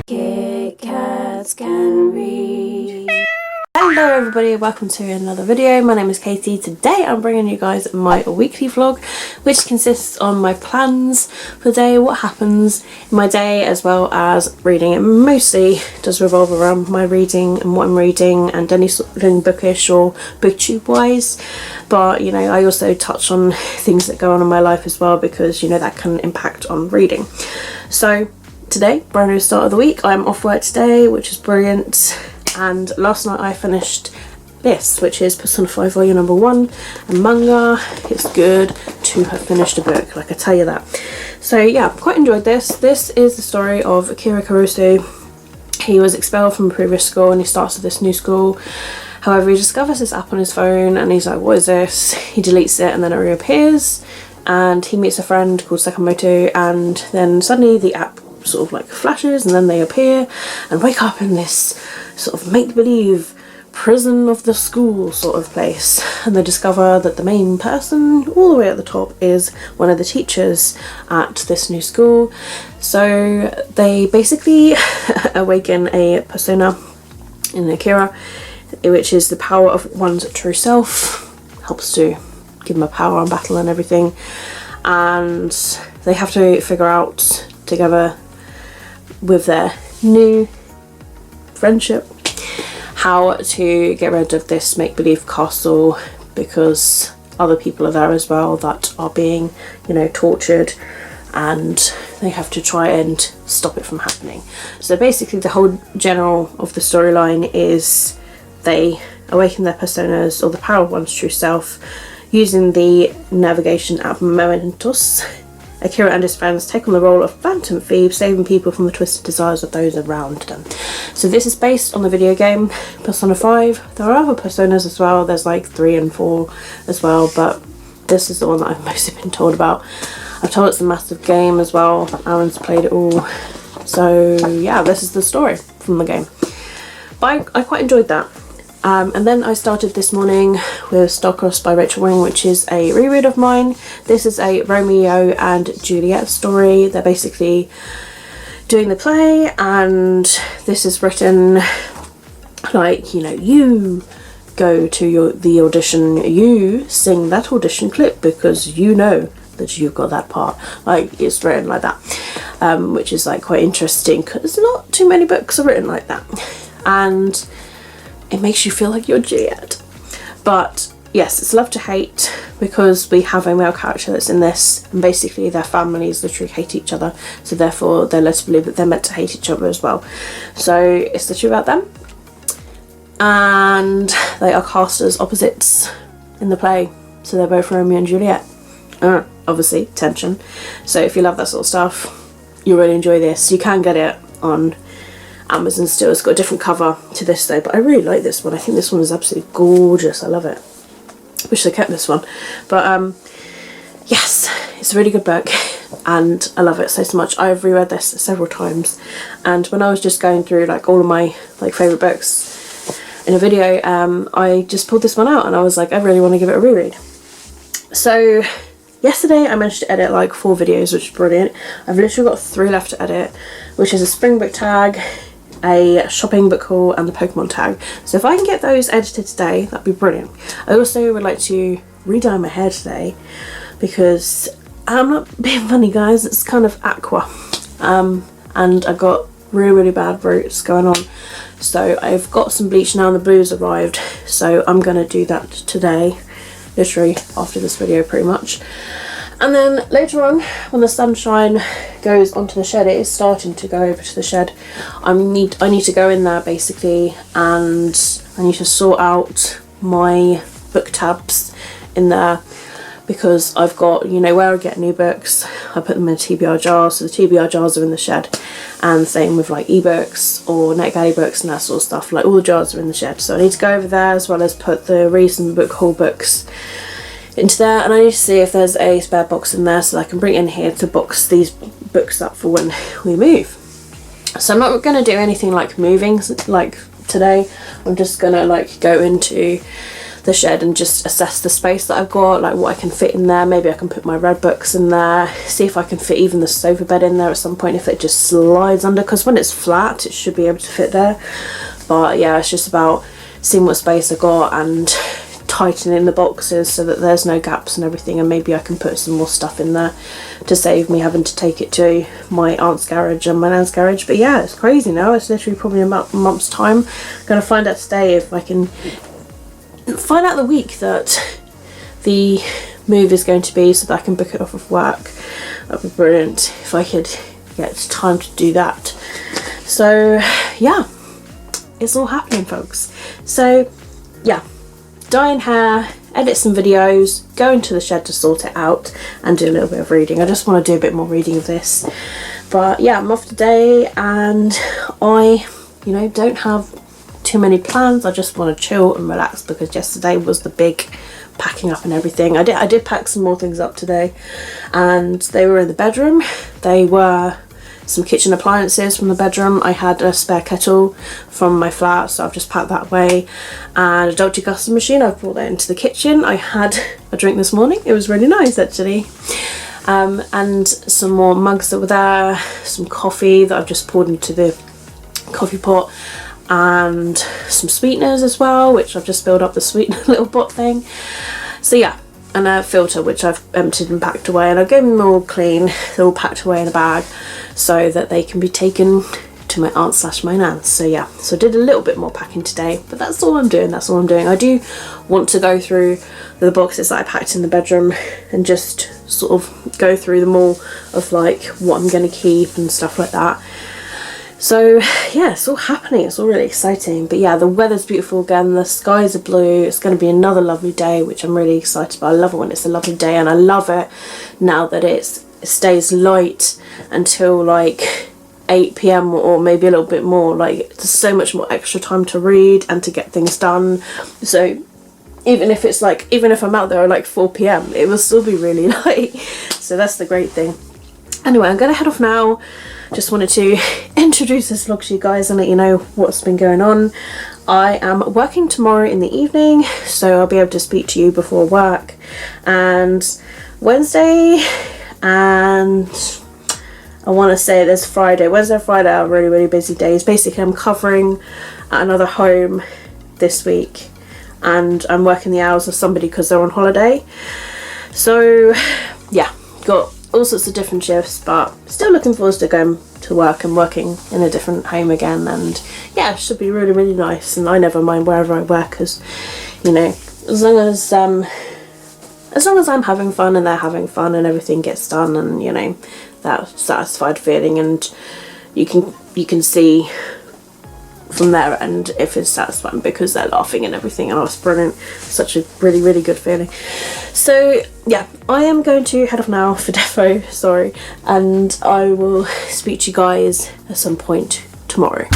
Kitkatscanread. Hello everybody, welcome to another video. My name is Katie. Today I'm bringing you guys my weekly vlog, which consists on my plans for the day, what happens in my day, as well as reading. It mostly does revolve around my reading and what I'm reading and any sort of thing bookish or booktube wise, but you know, I also touch on things that go on in my life as well, because you know that can impact on reading. So today, brand new start of the week. I'm off work today, which is brilliant. And last night I finished this, which is Persona 5 Volume number 1, a manga. It's good to have finished a book, like I tell you that. So yeah, quite enjoyed this. This is the story of Akira Kurosu. He was expelled from a previous school and he starts at this new school. However, he discovers this app on his phone and he's like, what is this? He deletes it and then it reappears. And he meets a friend called Sakamoto, and then suddenly the app sort of like flashes and then they appear and wake up in this sort of make-believe prison of the school sort of place, and they discover that the main person all the way at the top is one of the teachers at this new school. So they basically awaken a persona in Akira, which is the power of one's true self. Helps to give them a power on battle and everything, and they have to figure out together with their new friendship how to get rid of this make-believe castle, because other people are there as well that are being, you know, tortured, and they have to try and stop it from happening. So basically the whole general of the storyline is they awaken their personas, or the power of one's true self, using the navigation app Momentos. Akira and his friends take on the role of phantom thieves, saving people from the twisted desires of those around them. So this is based on the video game Persona 5. There are other Personas as well, there's like 3 and 4 as well, but this is the one that I've mostly been told about. I've told it's a massive game as well, Aaron's played it all. So yeah, this is the story from the game. But I quite enjoyed that. And then I started this morning with Star-Crossed by Rachel Wing, which is a reread of mine. This is a Romeo and Juliet story. They're basically doing the play, and this is written like, you know, you go to the audition, you sing that audition clip because you know that you've got that part. Like, it's written like that, which is like quite interesting because not too many books are written like that, and it makes you feel like you're Juliet. But yes, it's love to hate, because we have a male character that's in this, and basically their families literally hate each other, so therefore they're led to believe that they're meant to hate each other as well. So it's literally about them, and they are cast as opposites in the play, so they're both Romeo and Juliet. Obviously tension. So if you love that sort of stuff, you'll really enjoy this. You can get it on Amazon still. It's got a different cover to this though, but I really like this one. I think this one is absolutely gorgeous. I love it. Wish they kept this one, but yes, it's a really good book and I love it so much. I've reread this several times, and when I was just going through like all of my like favourite books in a video, I just pulled this one out and I was like, I really want to give it a reread. So yesterday I managed to edit like 4 videos, which is brilliant. I've literally got 3 left to edit, which is a spring book tag, a shopping book haul, and the Pokemon tag. So if I can get those edited today, that'd be brilliant. I also would like to re-dye my hair today, because I'm not being funny guys, it's kind of aqua, and I got really bad roots going on, so I've got some bleach now and the blues arrived, so I'm gonna do that today, literally after this video pretty much. And then later on, when the sunshine goes onto the shed, it is starting to go over to the shed, I need to go in there basically, and I need to sort out my book tabs in there, because I've got, you know, where I get new books, I put them in a TBR jar, so the TBR jars are in the shed, and same with like ebooks or NetGalley books and that sort of stuff, like all the jars are in the shed. So I need to go over there, as well as put the recent book haul books into there, and I need to see if there's a spare box in there so I can bring it in here to box these books up for when we move. So I'm not going to do anything like moving like today. I'm just going to like go into the shed and just assess the space that I've got, like what I can fit in there. Maybe I can put my read books in there, see if I can fit even the sofa bed in there at some point if it just slides under, because when it's flat it should be able to fit there. But yeah, it's just about seeing what space I got and tightening the boxes so that there's no gaps and everything, and maybe I can put some more stuff in there to save me having to take it to my aunt's garage and my nan's garage. But yeah, it's crazy now. It's literally probably about a month's time. I'm gonna find out today if I can find out the week that the move is going to be, so that I can book it off of work. That'd be brilliant if I could get time to do that. So yeah, it's all happening, folks. So yeah, dyeing hair, edit some videos, go into the shed to sort it out, and do a little bit of reading. I just want to do a bit more reading of this. But yeah, I'm off today, and I, you know, don't have too many plans. I just want to chill and relax, because yesterday was the big packing up and everything. I did pack some more things up today, and they were in the bedroom. They were some kitchen appliances from the bedroom. I had a spare kettle from my flat, so I've just packed that away, and a Dolce custard machine. I've brought that into the kitchen. I had a drink this morning. It was really nice, actually. And some more mugs that were there, some coffee that I've just poured into the coffee pot, and some sweeteners as well, which I've just filled up the sweetener little pot thing. So yeah, and a filter which I've emptied and packed away, and I've given them all clean. They're all packed away in a bag so that they can be taken to my aunt slash my nan. So yeah, so I did a little bit more packing today, but that's all I'm doing. That's all I'm doing. I do want to go through the boxes that I packed in the bedroom and just sort of go through them all, of like what I'm going to keep and stuff like that. So yeah, it's all happening. It's all really exciting. But yeah, the weather's beautiful again. The skies are blue. It's going to be another lovely day, which I'm really excited about. I love it when it's a lovely day, and I love it now that it stays light until like 8 p.m. or maybe a little bit more. Like, there's so much more extra time to read and to get things done. So even if it's like, even if I'm out there at like 4 p.m, it will still be really light. So that's the great thing. Anyway, I'm going to head off now. Just wanted to introduce this vlog to you guys and let you know what's been going on. I am working tomorrow in the evening, so I'll be able to speak to you before work. And Wednesday, and I want to say there's Friday. Wednesday and Friday are really, really busy days. Basically, I'm covering at another home this week, and I'm working the hours of somebody because they're on holiday. So yeah, got all sorts of different shifts, but still looking forward to going to work and working in a different home again. And yeah, it should be really, really nice. And I never mind wherever I work, because, you know, as long as I'm having fun and they're having fun and everything gets done, and you know, that satisfied feeling, and you can see from their end if it's satisfying, because they're laughing and everything. Oh, it's brilliant. Such a really, really good feeling. So yeah, I am going to head off now for defo, sorry, and I will speak to you guys at some point tomorrow.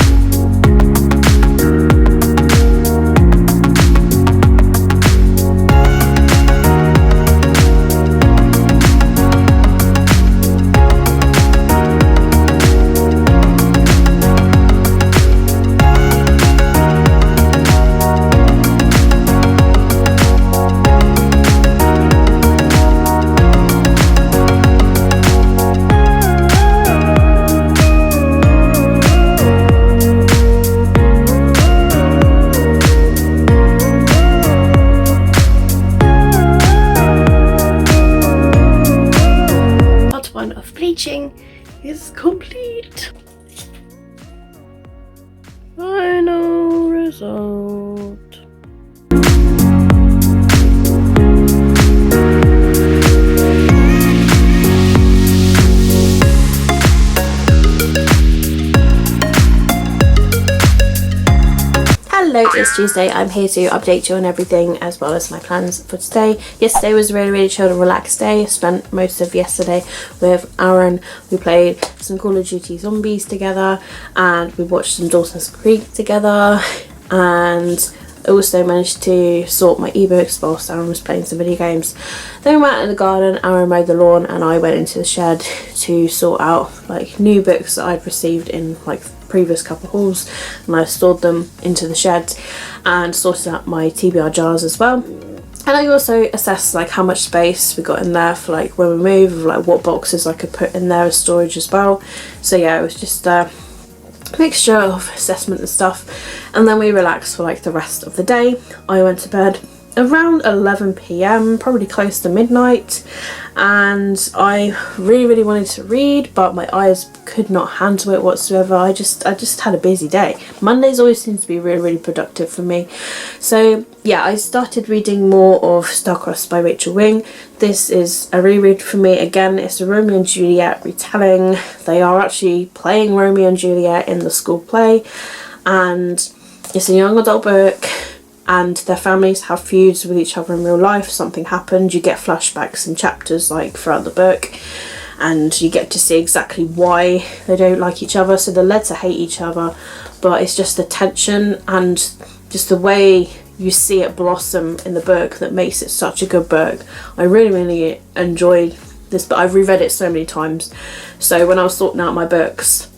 Is complete. Final result. Hello, it's Tuesday. I'm here to update you on everything as well as my plans for today. Yesterday was a really, really chilled and relaxed day. Spent most of yesterday with Aaron. We played some Call of Duty Zombies together, and we watched some Dawson's Creek together, and I also managed to sort my ebooks whilst Aaron was playing some video games. Then we went out in the garden, Aaron mowed the lawn, and I went into the shed to sort out like new books that I'd received in like previous couple hauls, and I stored them into the shed and sorted out my TBR jars as well. And I also assessed like how much space we got in there for like when we move, like what boxes I could put in there as storage as well. So yeah, it was just a mixture of assessment and stuff. And then we relaxed for like the rest of the day. I went to bed around 11 p.m, probably close to midnight, and I really wanted to read, but my eyes could not handle it whatsoever. I just had a busy day. Mondays always seem to be really productive for me. So yeah, I started reading more of Star-Crossed by Rachel Wing. This is a reread for me. Again, it's a Romeo and Juliet retelling. They are actually playing Romeo and Juliet in the school play, and it's a young adult book, and their families have feuds with each other in real life. Something happened, you get flashbacks and chapters like throughout the book, and you get to see exactly why they don't like each other. So they're led to hate each other, but it's just the tension and just the way you see it blossom in the book that makes it such a good book. I really enjoyed this, but I've reread it so many times. So when I was sorting out my books,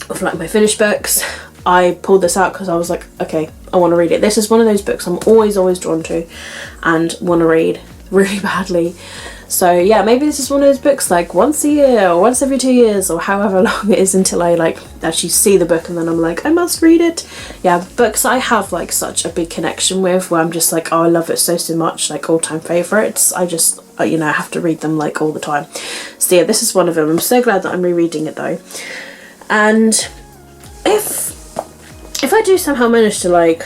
of like my finished books, I pulled this out because I was like, okay, I want to read it. This is one of those books I'm always drawn to and want to read really badly. So yeah, maybe this is one of those books like once a year or once every 2 years or however long it is until I like actually see the book and then I'm like, I must read it. Yeah, books I have like such a big connection with, where I'm just like, oh, I love it so much, like all-time favourites. I just, you know, I have to read them like all the time. So yeah, this is one of them. I'm so glad that I'm rereading it though. And if I do somehow manage to like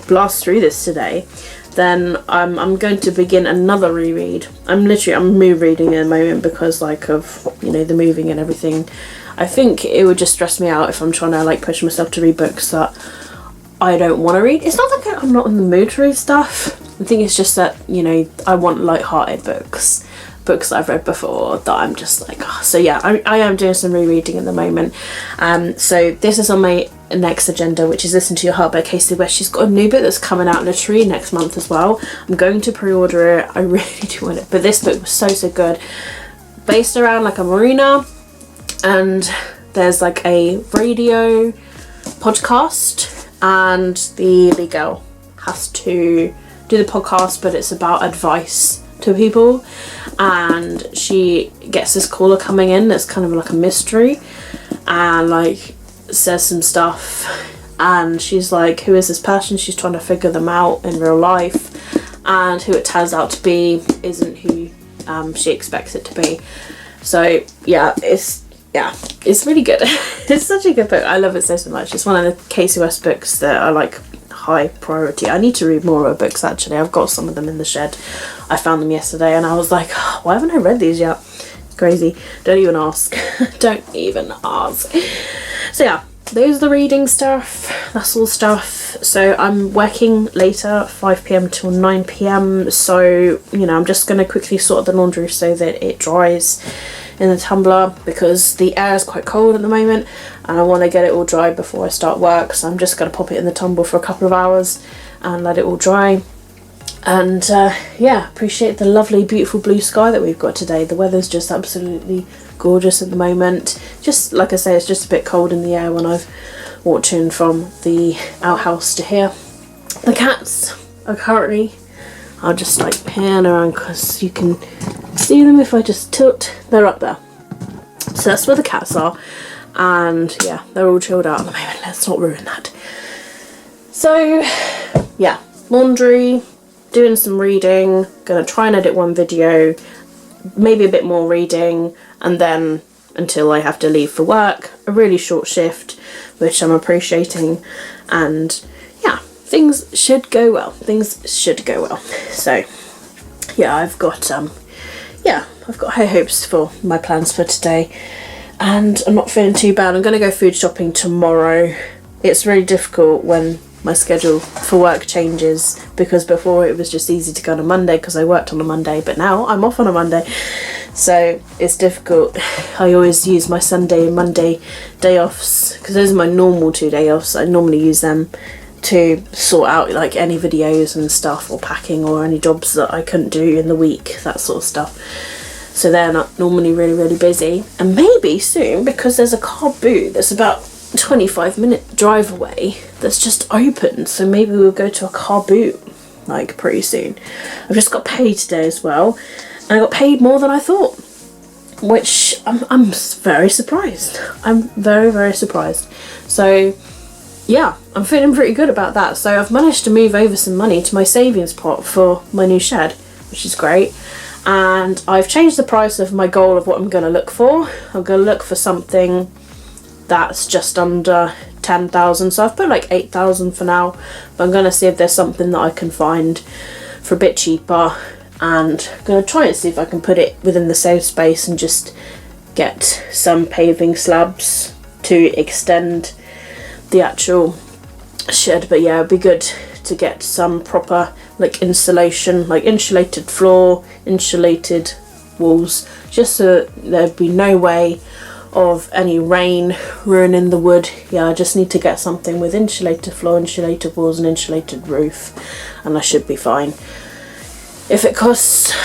blast through this today, then I'm going to begin another reread. I'm move reading at the moment because like of, you know, the moving and everything. I think it would just stress me out if I'm trying to like push myself to read books that I don't want to read. It's not like I'm not in the mood to read stuff. I think it's just that, you know, I want light-hearted books that I've read before that I'm just like, oh. So yeah, I am doing some rereading at the moment. So this is on my next agenda, which is Listen to Your Heart by Casey West. She's got a new book that's coming out literally next month as well. I'm going to pre-order it. I really do want it, but this book was so good. Based around like a marina, and there's like a radio podcast, and the lead girl has to do the podcast, but it's about advice to people, and she gets this caller coming in that's kind of like a mystery and like says some stuff, and she's like, who is this person? She's trying to figure them out in real life, and who it turns out to be isn't who she expects it to be. So yeah, it's really good. It's such a good book. I love it so much. It's one of the Casey West books that I like high priority. I need to read more of her books actually. I've got some of them in the shed. I found them yesterday and I was like, oh, why haven't I read these yet? It's crazy. Don't even ask. Don't even ask. So yeah, those are the reading stuff. That's all stuff. So I'm working later, 5 p.m. till 9 p.m. So, you know, I'm just going to quickly sort the laundry so that it dries in the tumbler, because the air is quite cold at the moment and I want to get it all dry before I start work. So I'm just going to pop it in the tumble for a couple of hours and let it all dry. And yeah, appreciate the lovely beautiful blue sky that we've got today. The weather's just absolutely gorgeous at the moment. Just like I say, it's just a bit cold in the air when I've walked in from the outhouse to here. The cats are currently, I'll just like pan around because you can see them if I just tilt. They're up there. So that's where the cats are, and yeah, they're all chilled out at the moment. Let's not ruin that. So yeah, laundry, doing some reading, gonna try and edit one video, maybe a bit more reading, and then until I have to leave for work, a really short shift, which I'm appreciating. And yeah, things should go well. So yeah, I've got high hopes for my plans for today, and I'm not feeling too bad. I'm going to go food shopping tomorrow. It's really difficult when my schedule for work changes, because before it was just easy to go on a Monday because I worked on a Monday, but now I'm off on a Monday, so it's difficult. I always use my Sunday and Monday day offs, because those are my normal 2 day offs. I normally use them to sort out like any videos and stuff, or packing, or any jobs that I couldn't do in the week, that sort of stuff. So they're not normally really busy. And maybe soon, because there's a car boot that's about 25-minute drive away that's just open, so maybe we'll go to a car boot like pretty soon. I've just got paid today as well, and I got paid more than I thought, which I'm very surprised. I'm very, very surprised. So yeah, I'm feeling pretty good about that. So I've managed to move over some money to my savings pot for my new shed, which is great. And I've changed the price of my goal of what I'm going to look for. I'm going to look for something that's just under 10,000, so I've put like 8,000 for now, but I'm going to see if there's something that I can find for a bit cheaper, and I'm going to try and see if I can put it within the save space and just get some paving slabs to extend the actual shed. But yeah, it'd be good to get some proper like insulation, like insulated floor, insulated walls, just so there'd be no way of any rain ruining the wood. Yeah, I just need to get something with insulated floor, insulated walls and insulated roof, and I should be fine. If it costs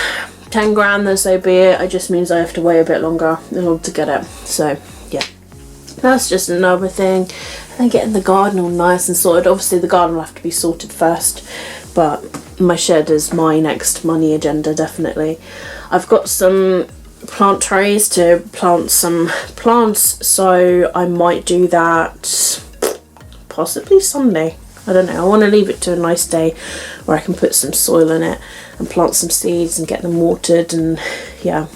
10 grand, then so be it. It just means I have to wait a bit longer in order to get it. So yeah, that's just another thing. And then getting the garden all nice and sorted. Obviously the garden will have to be sorted first, but my shed is my next money agenda, definitely. I've got some plant trays to plant some plants, so I might do that possibly Sunday. I don't know, I want to leave it to a nice day where I can put some soil in it and plant some seeds and get them watered, and yeah,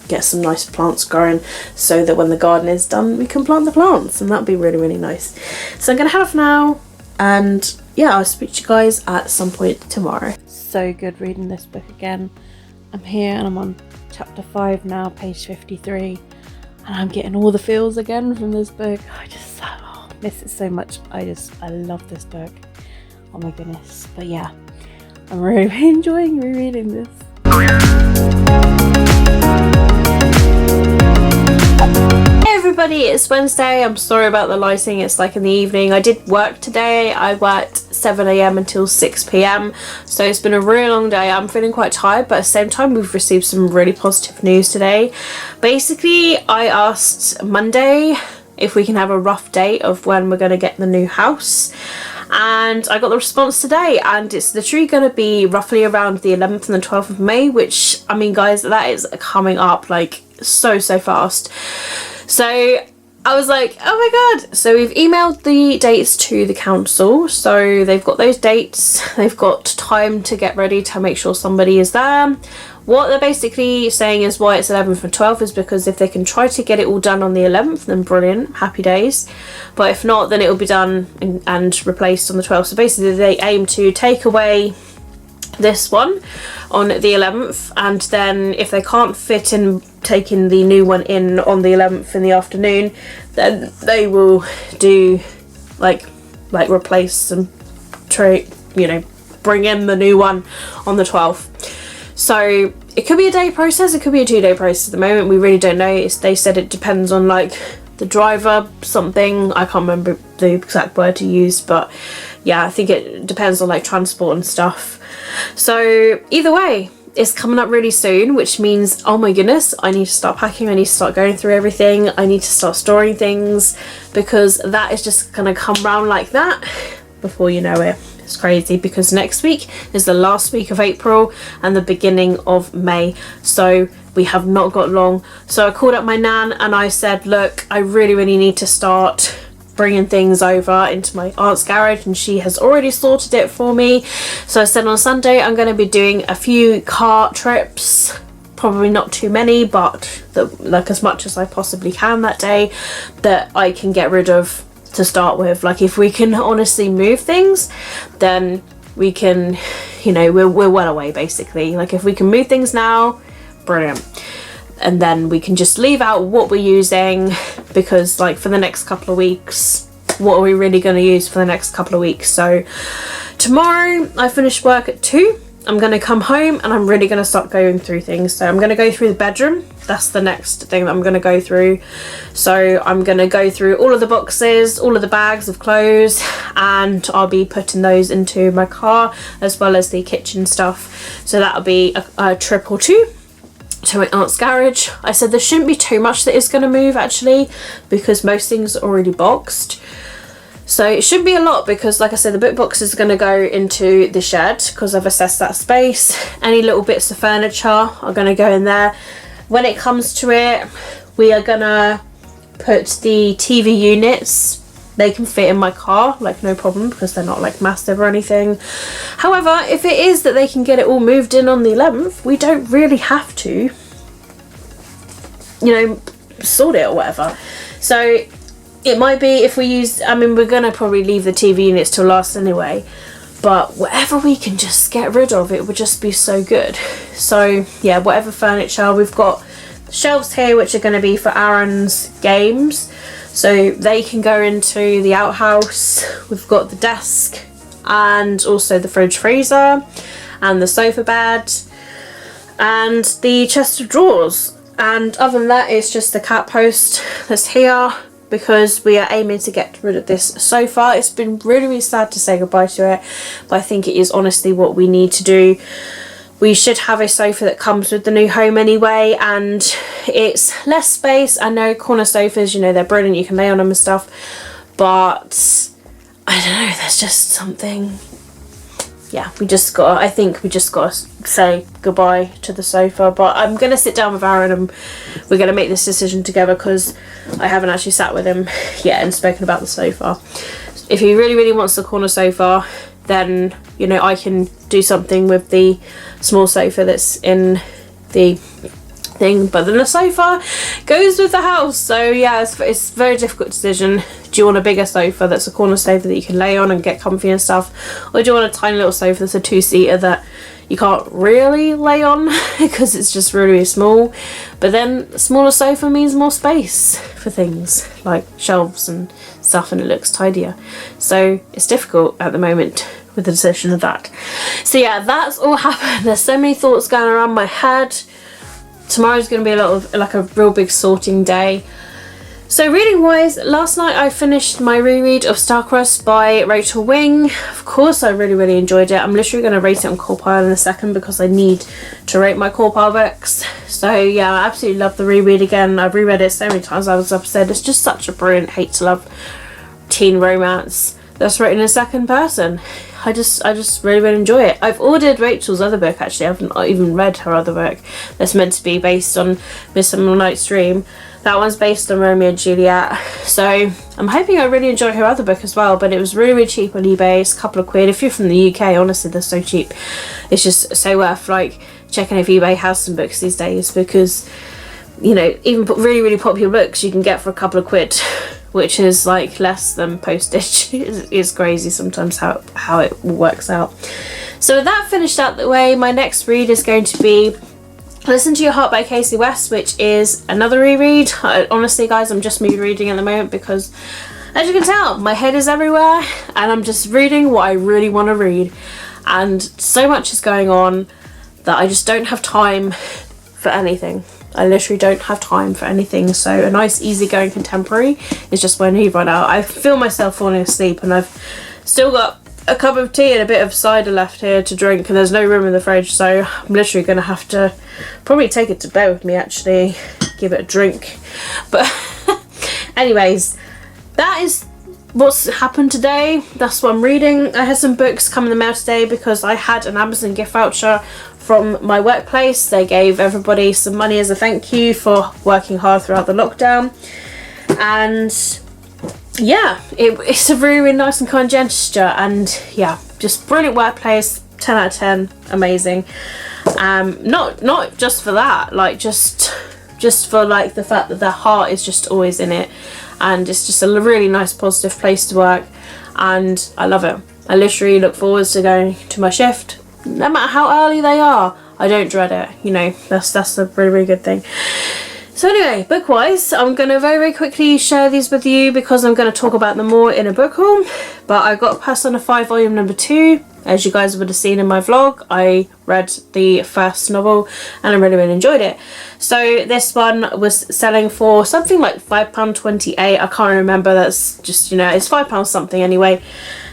get some nice plants growing, so that when the garden is done we can plant the plants, and that'd be really, really nice. So I'm gonna head off now, and yeah, I'll speak to you guys at some point tomorrow. So good reading this book again. I'm here and I'm on chapter 5 now, page 53, and I'm getting all the feels again from this book. I just miss it so much. I love this book. Oh my goodness. But yeah, I'm really enjoying rereading this. Hey everybody, it's Wednesday. I'm sorry about the lighting, it's like in the evening. I did work today. I worked 7 AM until 6 PM, so it's been a really long day. I'm feeling quite tired, but at the same time we've received some really positive news today. Basically, I asked Monday if we can have a rough date of when we're going to get the new house, and I got the response today, and it's literally going to be roughly around the 11th and the 12th of May, which, I mean guys, that is coming up like so fast. So I was like, oh my god. So we've emailed the dates to the council, so they've got those dates, they've got time to get ready to make sure somebody is there. What they're basically saying is why it's 11th and 12th is because if they can try to get it all done on the 11th, then brilliant, happy days. But if not, then it will be done and replaced on the 12th. So basically they aim to take away this one on the 11th, and then if they can't fit in taking the new one in on the 11th in the afternoon, then they will do like replace and bring in the new one on the 12th. So it could be a day process, it could be a 2-day process. At the moment we really don't know. They said it depends on like the driver something, I can't remember the exact word to use, but yeah, I think it depends on like transport and stuff. So either way, it's coming up really soon, which means, oh my goodness, I need to start packing, I need to start going through everything, I need to start storing things, because that is just gonna come round like that before you know it. It's crazy, because next week is the last week of April and the beginning of May, so we have not got long. So I called up my nan and I said, look, I really need to start bringing things over into my aunt's garage, and she has already sorted it for me. So I said on Sunday I'm going to be doing a few car trips, probably not too many, but like as much as I possibly can that day that I can get rid of to start with. Like if we can honestly move things, then we can, we're well away basically. Like if we can move things now, brilliant. And then we can just leave out what we're using, because like for the next couple of weeks, what are we really going to use for the next couple of weeks? So tomorrow I finish work at 2. I'm going to come home and I'm really going to start going through things. So I'm going to go through the bedroom. That's the next thing that I'm going to go through. So I'm going to go through all of the boxes, all of the bags of clothes, and I'll be putting those into my car as well as the kitchen stuff. So that'll be a trip or two. to my aunt's garage. I said there shouldn't be too much that is going to move actually, because most things are already boxed. So it should be a lot, because like I said, the book box is going to go into the shed because I've assessed that space. Any little bits of furniture are going to go in there. When it comes to it, we are going to put the TV units. They can fit in my car, like no problem, because they're not like massive or anything. However, if it is that they can get it all moved in on the 11th, we don't really have to, you know, sort it or whatever. So it might be if we use, I mean, we're going to probably leave the TV units till last anyway, but whatever we can just get rid of, it would just be so good. So yeah, whatever furniture, we've got shelves here which are going to be for Aaron's games, so they can go into the outhouse. We've got the desk and also the fridge freezer and the sofa bed and the chest of drawers, and other than that it's just the cat post that's here, because we are aiming to get rid of this sofa. It's been really sad to say goodbye to it, but I think it is honestly what we need to do. We should have a sofa that comes with the new home anyway, and it's less space. I know corner sofas, you know, they're brilliant, you can lay on them and stuff, but I don't know, there's just something, yeah, I think we just got to say goodbye to the sofa. But I'm going to sit down with Aaron and we're going to make this decision together, because I haven't actually sat with him yet and spoken about the sofa. If he really wants the corner sofa, then, you know, I can do something with the small sofa that's in the thing, but then the sofa goes with the house. So yeah, it's a very difficult decision. Do you want a bigger sofa that's a corner sofa that you can lay on and get comfy and stuff, or do you want a tiny little sofa that's a two-seater that you can't really lay on because it's just really small? But then a smaller sofa means more space for things like shelves and stuff, and it looks tidier. So it's difficult at the moment with the decision of that. So yeah, that's all happened. There's so many thoughts going around my head. Tomorrow's going to be a real big sorting day. So reading wise, last night I finished my reread of Starcrossed by Rachel Wing. Of course I really enjoyed it. I'm literally going to rate it on Core Pile in a second, because I need to rate my Core Pile books. So yeah, I absolutely love the reread again. I've reread it so many times, as I've said. It's just such a brilliant hate to love teen romance that's written in second person. I just really enjoy it. I've ordered Rachel's other book actually. I haven't even read her other book that's meant to be based on Midsummer Night's Dream. That one's based on Romeo and Juliet. So I'm hoping I really enjoy her other book as well, but it was really cheap on eBay. It's a couple of quid. If you're from the UK, honestly, they're so cheap. It's just so worth like checking if eBay has some books these days, because, you know, even really popular books you can get for a couple of quid, which is like less than postage. It's crazy sometimes how it works out. So with that finished out the way, my next read is going to be Listen to Your Heart by Casey West, which is another reread. Honestly guys, I'm just me reading at the moment because, as you can tell, my head is everywhere and I'm just reading what I really want to read, and so much is going on that I just don't have time for anything. I literally don't have time for anything, so a nice easygoing contemporary is just what I need right now. I feel myself falling asleep and I've still got a cup of tea and a bit of cider left here to drink, and there's no room in the fridge, so I'm literally going to have to probably take it to bed with me actually, give it a drink. But anyways, that is what's happened today. That's what I'm reading. I had some books come in the mail today because I had an Amazon gift voucher from my workplace. They gave everybody some money as a thank you for working hard throughout the lockdown, and yeah, it's a really nice and kind gesture, and yeah, just brilliant workplace, 10 out of 10, amazing. Not just for that, like just for like the fact that their heart is just always in it, and it's just a really nice positive place to work, and I love it. I literally look forward to going to my shift, no matter how early they are. I don't dread it, you know, that's a really good thing. So anyway, book-wise, I'm going to very, very quickly share these with you because I'm going to talk about them more in a book haul. But I got Persona 5 volume number 2. As you guys would have seen in my vlog, I read the first novel and I really, really enjoyed it. So this one was selling for something like £5.28. I can't remember, that's just, you know, it's £5 something anyway.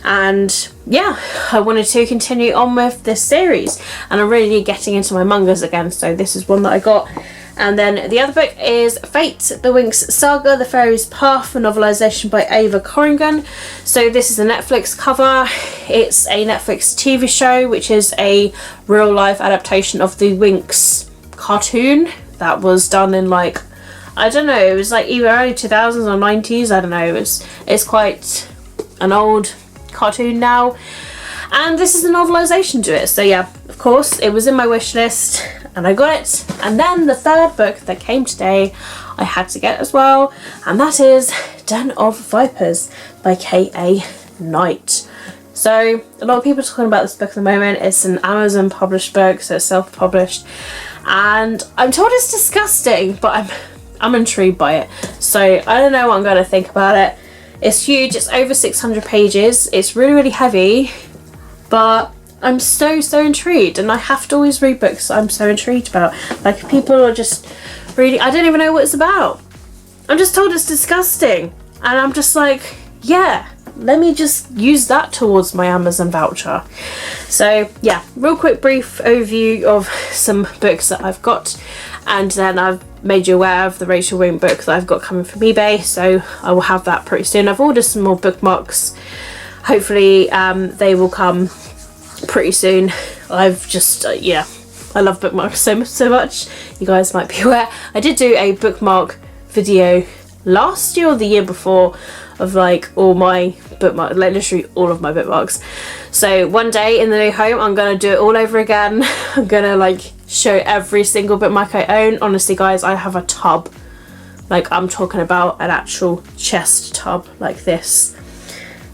And yeah, I wanted to continue on with this series and I'm really getting into my mangas again, so this is one that I got. And then the other book is Fate, the Winx Saga, The Fairy's Path, a novelisation by Ava Corrigan. So this is a Netflix cover. It's a Netflix TV show, which is a real life adaptation of the Winx cartoon that was done in like, I don't know, it was like either early 2000s or 90s, I don't know. It's quite an old cartoon now. And this is a novelisation to it. So yeah, of course, it was in my wish list and I got it. And then the third book that came today, I had to get as well. And that is Den of Vipers by K.A. Knight. So a lot of people are talking about this book at the moment. It's an Amazon published book, so it's self-published. And I'm told it's disgusting, but I'm intrigued by it. So I don't know what I'm going to think about it. It's huge. It's over 600 pages. It's really, really heavy. But I'm so intrigued, and I have to always read books I'm so intrigued about. Like, if people are just reading, I don't even know what it's about. I'm just told it's disgusting, and I'm just like, yeah, let me just use that towards my Amazon voucher. So yeah, real quick brief overview of some books that I've got, and then I've made you aware of the Rachel Wing book that I've got coming from eBay, so I will have that pretty soon. I've ordered some more bookmarks. Hopefully they will come pretty soon. I've just yeah, I love bookmarks so much. You guys might be aware I did do a bookmark video last year or the year before of like all my bookmarks, like literally all of my bookmarks. So one day in the new home I'm gonna do it all over again. I'm gonna like show every single bookmark I own. Honestly guys, I have a tub, like I'm talking about an actual chest tub like this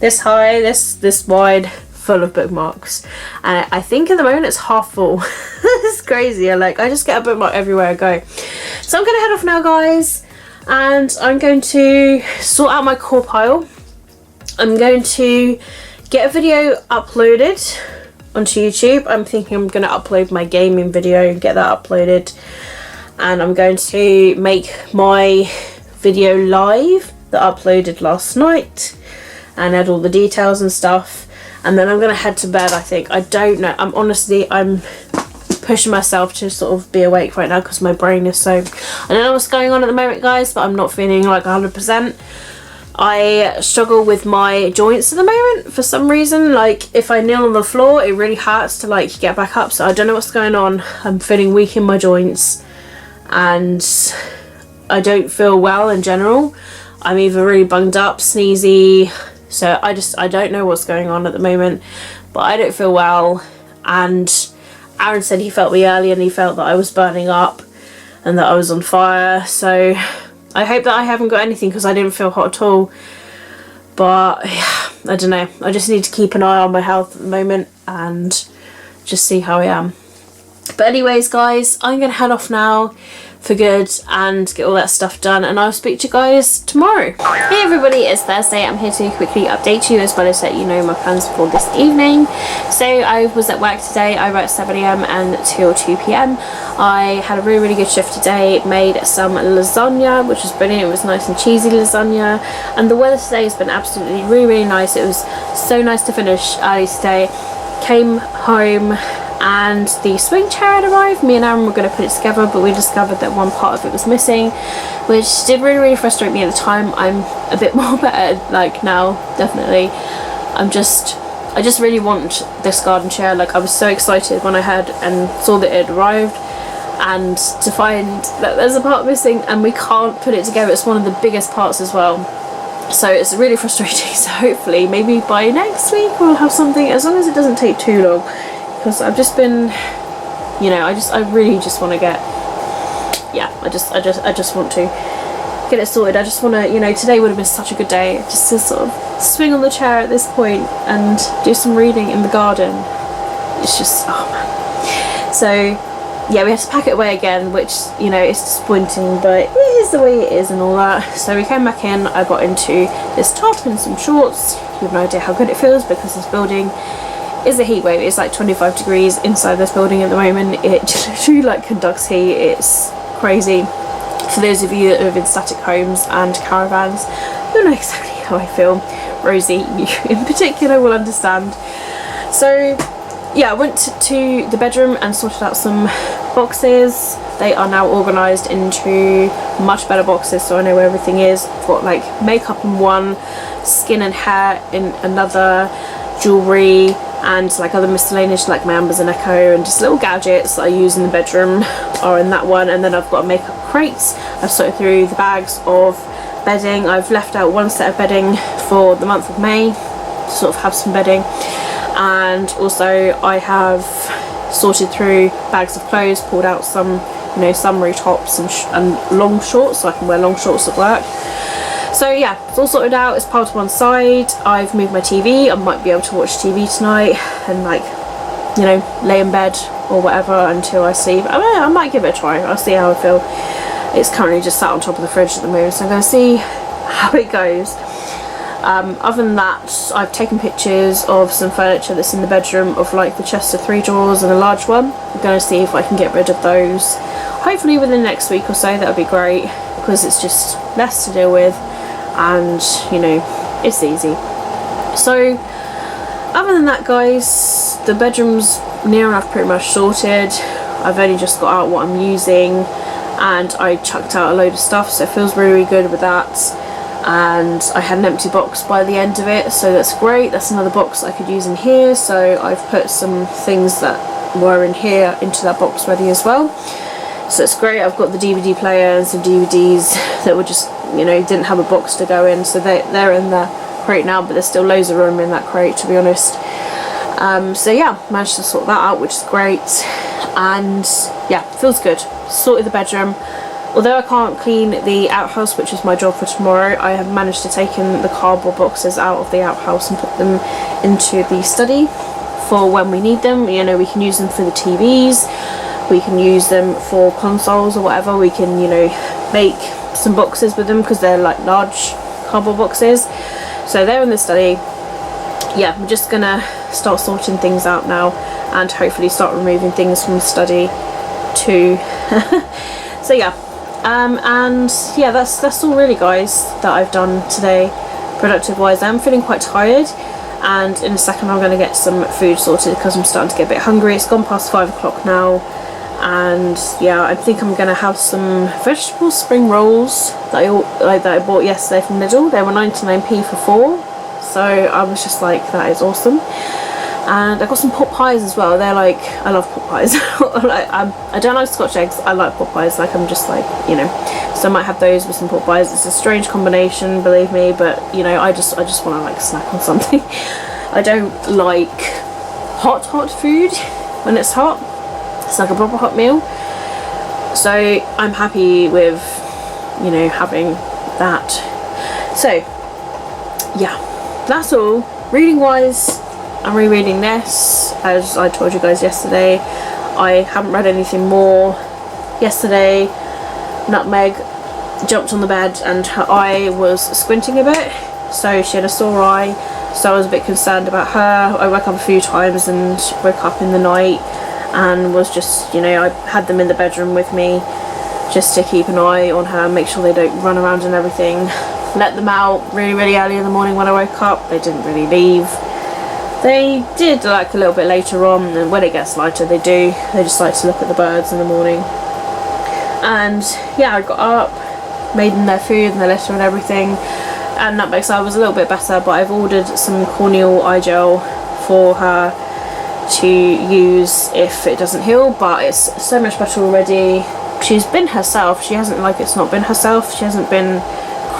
high, this wide, full of bookmarks, and I think at the moment it's half full. It's crazy. I just get a bookmark everywhere I go. So I'm gonna head off now guys, and I'm going to sort out my core pile. I'm going to get a video uploaded onto YouTube. I'm thinking I'm going to upload my gaming video and get that uploaded, and I'm going to make my video live that I uploaded last night and add all the details and stuff, and then I'm gonna head to bed. I think, I don't know, I'm pushing myself to sort of be awake right now because my brain is so, I don't know what's going on at the moment guys, but I'm not feeling like 100%. I struggle with my joints at the moment for some reason. Like if I kneel on the floor it really hurts to like get back up, so I don't know what's going on. I'm feeling weak in my joints and I don't feel well in general. I'm either really bunged up, sneezy, so I don't know what's going on at the moment, but I don't feel well. And Aaron said he felt me earlier and he felt that I was burning up and that I was on fire, so I hope that I haven't got anything because I didn't feel hot at all. But yeah, I don't know, I just need to keep an eye on my health at the moment and just see how I am. But anyways guys, I'm gonna head off now for good and get all that stuff done, and I'll speak to you guys tomorrow. Hey everybody, it's Thursday. I'm here to quickly update you as well as let you know my plans for this evening. So I was at work today. I worked 7 AM until 2 PM. I had a really good shift today, made some lasagna which was brilliant. It was nice and cheesy lasagna, and the weather today has been absolutely really nice. It was so nice to finish early today. Came home and the swing chair had arrived. Me and Aaron were going to put it together, but we discovered that one part of it was missing, which did really frustrate me at the time. I'm a bit more better like now, definitely. I just really want this garden chair. Like I was so excited when I heard and saw that it had arrived, and to find that there's a part missing and we can't put it together. It's one of the biggest parts as well, so it's really frustrating. So hopefully maybe by next week we'll have something, as long as it doesn't take too long. Because I've just been, you know, I really just want to get, yeah, I just want to get it sorted. I just want to, you know, today would have been such a good day just to sort of swing on the chair at this point and do some reading in the garden. It's just, oh man. So yeah, we had to pack it away again, which, you know, it's disappointing, but it is the way it is and all that. So we came back in, I got into this top and some shorts. You have no idea how good it feels because this building is a heat wave. It's like 25 degrees inside this building at the moment. It literally like conducts heat. It's crazy. For those of you that live in static homes and caravans, you'll know exactly how I feel. Rosie, you in particular, will understand. So yeah, I went to the bedroom and sorted out some boxes. They are now organised into much better boxes, so I know where everything is. I've got like makeup in one, skin and hair in another, jewellery and like other miscellaneous like my Ambers and Echo and just little gadgets that I use in the bedroom are in that one. And then I've got a makeup crate. I've sorted through the bags of bedding. I've left out one set of bedding for the month of May to sort of have some bedding, and also I have sorted through bags of clothes, pulled out some, you know, summery tops and long shorts, so I can wear long shorts at work. So yeah, it's all sorted out, it's piled to one side. I've moved my TV. I might be able to watch TV tonight and like, you know, lay in bed or whatever until I sleep. I might give it a try, I'll see how I feel. It's currently just sat on top of the fridge at the moment, so I'm going to see how it goes. Other than that, I've taken pictures of some furniture that's in the bedroom, of like the chest of 3 drawers and a large one. I'm going to see if I can get rid of those. Hopefully within the next week or so, that would be great, because it's just less to deal with and, you know, it's easy. So other than that, guys, the bedroom's near enough pretty much sorted. I've only just got out what I'm using and I chucked out a load of stuff, so it feels really, really good with that. And I had an empty box by the end of it, so that's great. That's another box I could use in here, so I've put some things that were in here into that box ready as well, so it's great. I've got the DVD player and some DVDs that were just, you know, didn't have a box to go in, so they're in the crate now, but there's still loads of room in that crate, to be honest. So yeah, managed to sort that out, which is great, and yeah, feels good. Sorted the bedroom. Although I can't clean the outhouse, which is my job for tomorrow, I have managed to take in the cardboard boxes out of the outhouse and put them into the study for when we need them. You know, we can use them for the TVs, we can use them for consoles or whatever. We can, you know, make some boxes with them because they're like large cardboard boxes. So they're in the study. Yeah, I'm just gonna start sorting things out now and hopefully start removing things from the study too. So yeah. And yeah, that's all really, guys, that I've done today productive wise. I'm feeling quite tired, and in a second I'm going to get some food sorted because I'm starting to get a bit hungry. It's gone past 5 o'clock now, and yeah, I think I'm going to have some vegetable spring rolls that I bought yesterday from Lidl. They were 99p for 4, so I was just like, that is awesome. And I got some pot pies as well. They're like, I love pot pies. I don't like Scotch eggs, I like pot pies. Like, I'm just like, you know, so I might have those with some pot pies. It's a strange combination, believe me, but you know, I just want to like snack on something. I don't like hot food when it's hot. It's like a proper hot meal. So I'm happy with, you know, having that. So yeah, that's all. Reading wise, I'm rereading this, as I told you guys yesterday. I haven't read anything more. Yesterday, Nutmeg jumped on the bed and her eye was squinting a bit, so she had a sore eye, so I was a bit concerned about her. I woke up a few times and woke up in the night and was just, you know, I had them in the bedroom with me just to keep an eye on her, make sure they don't run around and everything. Let them out really, really early in the morning when I woke up. They didn't really leave. They did like a little bit later on, and when it gets lighter they do. They just like to look at the birds in the morning. And yeah, I got up, made them their food and their litter and everything, and Nutmeg's eye was a little bit better, but I've ordered some corneal eye gel for her to use if it doesn't heal, but it's so much better already. She's been herself. She hasn't, like, it's not been herself. She hasn't been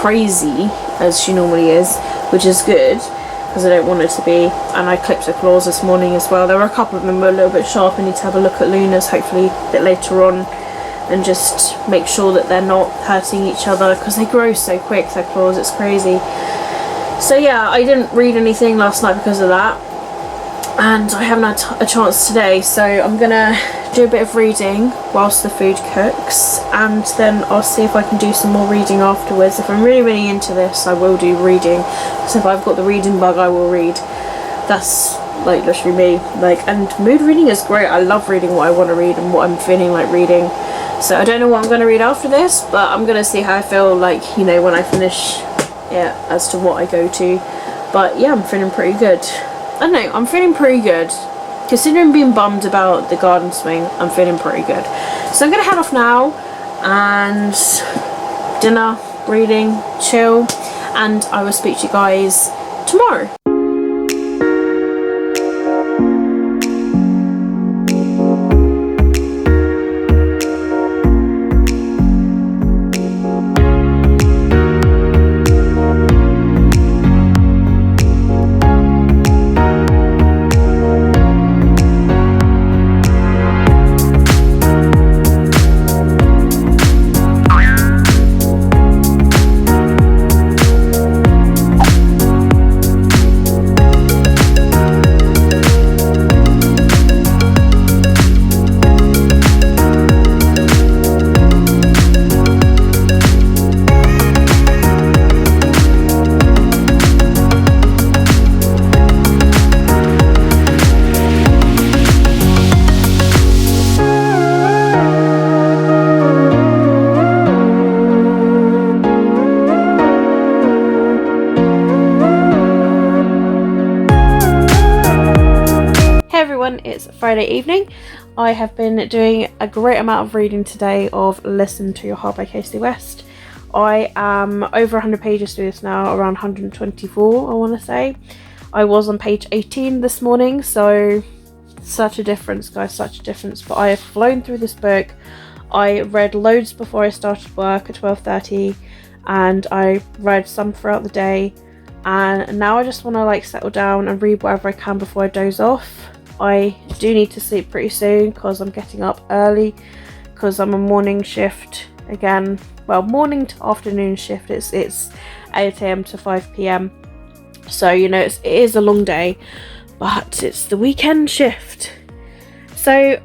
crazy as she normally is, which is good, because I don't want her to be. And I clipped her claws this morning as well. There were a couple of them were a little bit sharp. I need to have a look at Luna's hopefully a bit later on and just make sure that they're not hurting each other, because they grow so quick, their claws, it's crazy. So yeah, I didn't read anything last night because of that, and I haven't had a chance today, so I'm gonna do a bit of reading whilst the food cooks, and then I'll see if I can do some more reading afterwards. If I'm really into this, I will do reading. So if I've got the reading bug, I will read. That's like literally me. Like, and mood reading is great. I love reading what I want to read and what I'm feeling like reading. So I don't know what I'm going to read after this, but I'm going to see how I feel like, you know, when I finish it as to what I go to. But yeah, I'm feeling pretty good. I don't know, I'm feeling pretty good. Considering being bummed about the garden swing, I'm feeling pretty good. So I'm going to head off now, and dinner, reading, chill, and I will speak to you guys tomorrow. It's Friday evening. I have been doing a great amount of reading today of Listen to Your Heart by Casey West. I am over 100 pages through this now, around 124 I want to say. I was on page 18 this morning, so such a difference guys, such a difference. But I have flown through this book. I read loads before I started work at 12:30, and I read some throughout the day, and now I just want to like settle down and read whatever I can before I doze off. I do need to sleep pretty soon because I'm getting up early because I'm a morning shift again. Well, morning to afternoon shift. It's 8 AM to 5 PM. So, you know, it is a long day, but it's the weekend shift. So,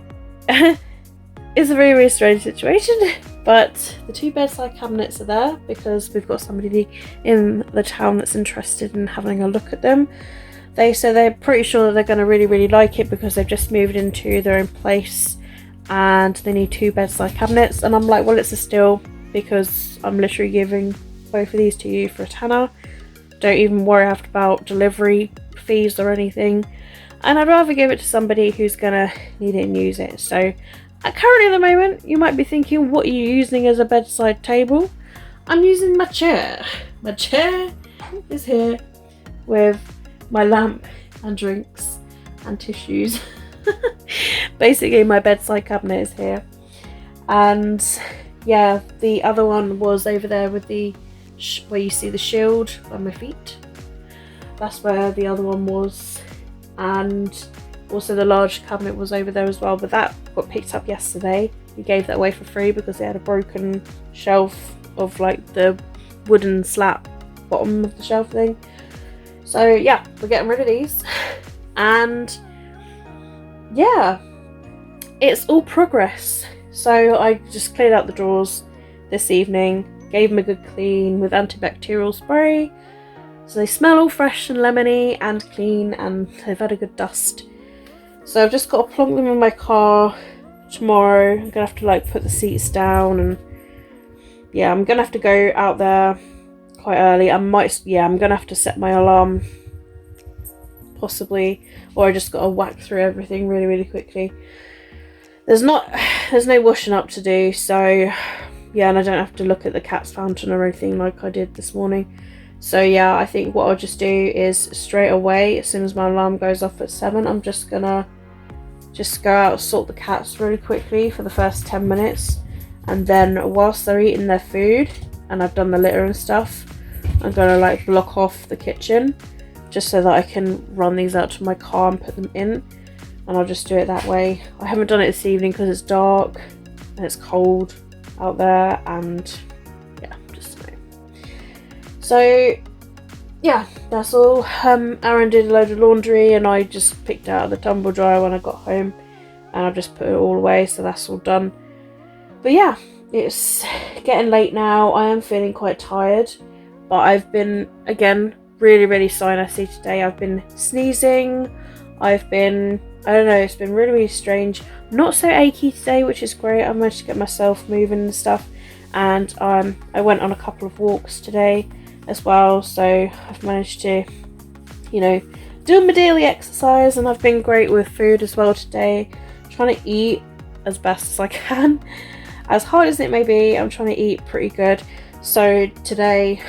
it's a very, very strange situation. But the 2 bedside cabinets are there because we've got somebody in the town that's interested in having a look at them. They say they're pretty sure that they're going to really, really like it because they've just moved into their own place and they need 2 bedside cabinets. And I'm like, well, it's a steal because I'm literally giving both of these to you for a tenner. Don't even worry about delivery fees or anything. And I'd rather give it to somebody who's going to need it and use it. So currently at the moment, you might be thinking, what are you using as a bedside table? I'm using my chair. My chair is here with my lamp and drinks and tissues. Basically my bedside cabinet is here, and yeah, the other one was over there with the where you see the shield on my feet. That's where the other one was, and also the large cabinet was over there as well, but that got picked up yesterday. We gave that away for free because they had a broken shelf of like the wooden slat bottom of the shelf thing. So yeah, we're getting rid of these, and yeah, it's all progress. So I just cleared out the drawers this evening, gave them a good clean with antibacterial spray, so they smell all fresh and lemony and clean, and they've had a good dust. So I've just got to plonk them in my car tomorrow. I'm gonna have to like put the seats down, and yeah, I'm gonna have to go out there quite early. I'm gonna have to set my alarm possibly, or I just gotta whack through everything really, really quickly. There's no washing up to do, so yeah, and I don't have to look at the cat's fountain or anything like I did this morning. So yeah, I think what I'll just do is straight away, as soon as my alarm goes off at 7, I'm just gonna go out, sort the cats really quickly for the first 10 minutes, and then whilst they're eating their food and I've done the litter and stuff, I'm gonna like block off the kitchen just so that I can run these out to my car and put them in, and I'll just do it that way. I haven't done it this evening because it's dark and it's cold out there, and yeah, just so. So yeah, that's all. Aaron did a load of laundry and I just picked out of the tumble dryer when I got home, and I've just put it all away, so that's all done. But yeah, it's getting late now. I am feeling quite tired, but I've been, again, really sinusy today. I've been sneezing, I don't know, it's been really strange. Not so achy today, which is great. I managed to get myself moving and stuff, and I went on a couple of walks today as well, so I've managed to, you know, do my daily exercise, and I've been great with food as well today. Trying to eat as best as I can. As hard as it may be, I'm trying to eat pretty good. So today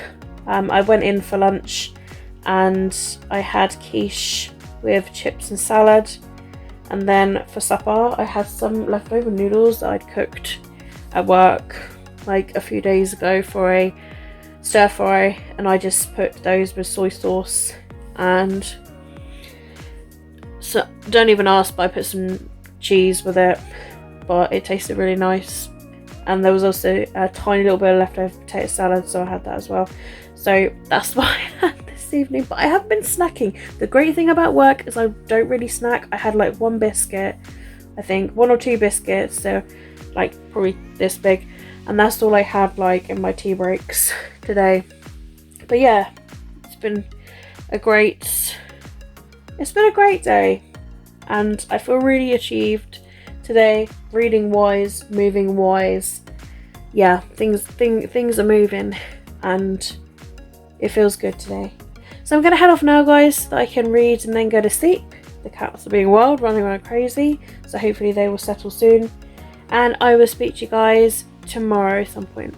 I went in for lunch and I had quiche with chips and salad, and then for supper I had some leftover noodles that I'd cooked at work like a few days ago for a stir fry, and I just put those with soy sauce, and so don't even ask, but I put some cheese with it, but it tasted really nice. And there was also a tiny little bit of leftover potato salad, so I had that as well. So that's what I had this evening. But I have been snacking. The great thing about work is I don't really snack. I had like one biscuit, I think, 1 or 2 biscuits. So like probably this big. And that's all I had like in my tea breaks today. But yeah, it's been a great day. And I feel really achieved today, reading wise, moving wise. Yeah, things are moving and it feels good today. So I'm gonna head off now, guys, so that I can read and then go to sleep. The cats are being wild, running around crazy, so hopefully they will settle soon. And I will speak to you guys tomorrow at some point.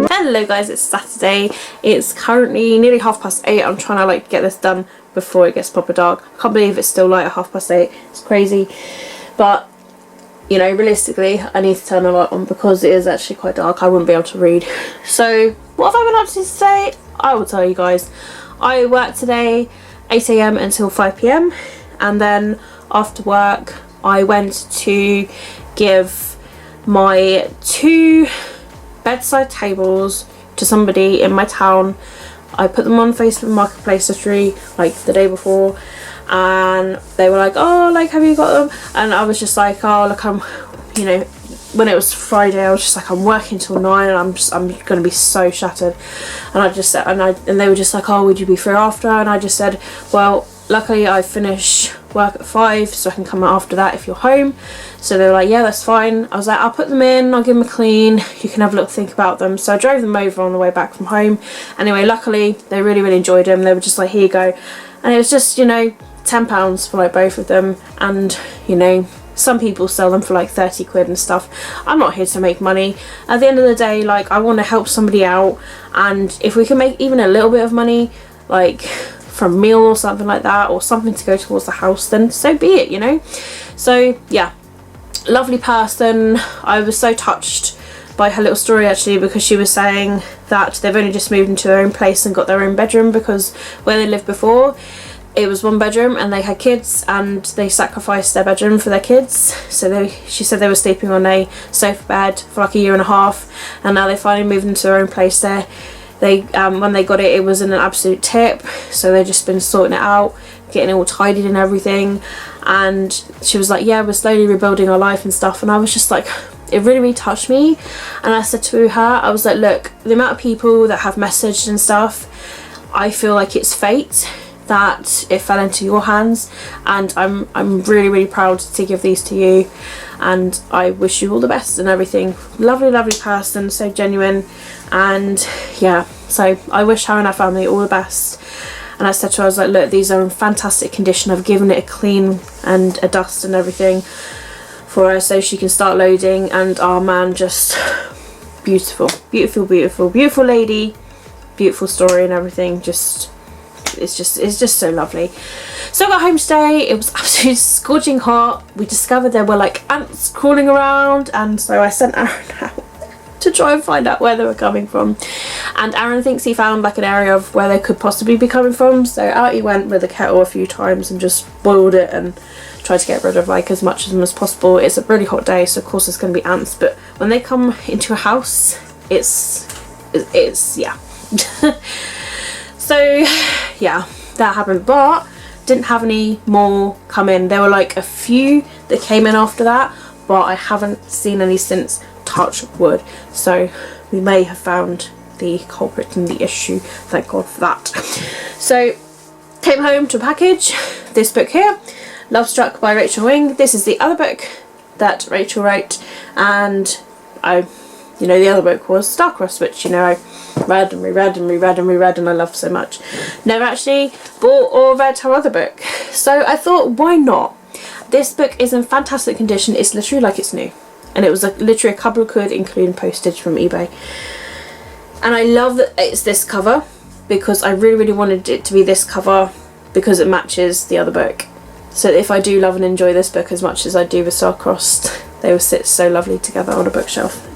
Hello guys, it's Saturday. It's currently nearly 8:30. I'm trying to like get this done before it gets proper dark. I can't believe it's still light at 8:30. It's crazy, but you know, realistically I need to turn the light on because it is actually quite dark. I wouldn't be able to read. So what have I been up to today? I will tell you guys. I worked today 8 AM until 5 PM, and then after work I went to give my 2 bedside tables to somebody in my town. I put them on Facebook Marketplace literally like the day before, and they were like, oh, like, have you got them? And I was just like, oh, look, I'm, you know, when it was Friday I was just like, I'm working till 9 and I'm gonna be so shattered. And I just said, and they were just like, oh, would you be free after? And I just said, well, luckily I finish work at 5, so I can come out after that if you're home. So they were like, yeah, that's fine. I was like, I'll put them in, I'll give them a clean, you can have a little think about them. So I drove them over on the way back from home. Anyway, luckily they really enjoyed them. They were just like, here you go. And it was just, you know, £10 for like both of them. And you know, some people sell them for like 30 quid and stuff. I'm not here to make money. At the end of the day, like, I want to help somebody out, and if we can make even a little bit of money, like from a meal or something like that, or something to go towards the house, then so be it, you know. So yeah, lovely person. I was so touched by her little story actually, because she was saying that they've only just moved into their own place and got their own bedroom, because where they lived before it was 1 bedroom and they had kids and they sacrificed their bedroom for their kids. So she said they were sleeping on a sofa bed for like 1.5 years, and now they finally moved into their own place there. They when they got it, it was in an absolute tip, so they've just been sorting it out, getting it all tidied and everything. And she was like, yeah, we're slowly rebuilding our life and stuff. And I was just like, it really touched me. And I said to her, I was like, look, the amount of people that have messaged and stuff, I feel like it's fate that it fell into your hands, and I'm really proud to give these to you, and I wish you all the best and everything. Lovely person, so genuine. And yeah, so I wish her and her family all the best. And I said to her, I was like, look, these are in fantastic condition. I've given it a clean and a dust and everything for her so she can start loading. And our man just beautiful, beautiful, beautiful, beautiful lady, beautiful story and everything. It's just so lovely. So I got home today, it was absolutely scorching hot. We discovered there were like ants crawling around, and so I sent Aaron out to try and find out where they were coming from, and Aaron thinks he found like an area of where they could possibly be coming from, so out he went with a kettle a few times and just boiled it and tried to get rid of like as much of them as possible. It's a really hot day, so of course there's going to be ants, but when they come into a house, it's yeah. So yeah, that happened, but didn't have any more come in. There were like a few that came in after that, but I haven't seen any since, touch wood. So we may have found the culprit in the issue, thank God for that. So came home to a package, this book here, Love Struck by Rachel Wing. This is the other book that Rachel wrote, and the other book was Star-Crossed, which I read and reread and reread and reread and I loved so much. Never actually bought or read her other book, so I thought, why not? This book is in fantastic condition. It's literally like it's new, and it was literally a couple of quid including postage from eBay. And I love that it's this cover, because I really wanted it to be this cover because it matches the other book. So if I do love and enjoy this book as much as I do with Star-Crossed, they will sit so lovely together on a bookshelf.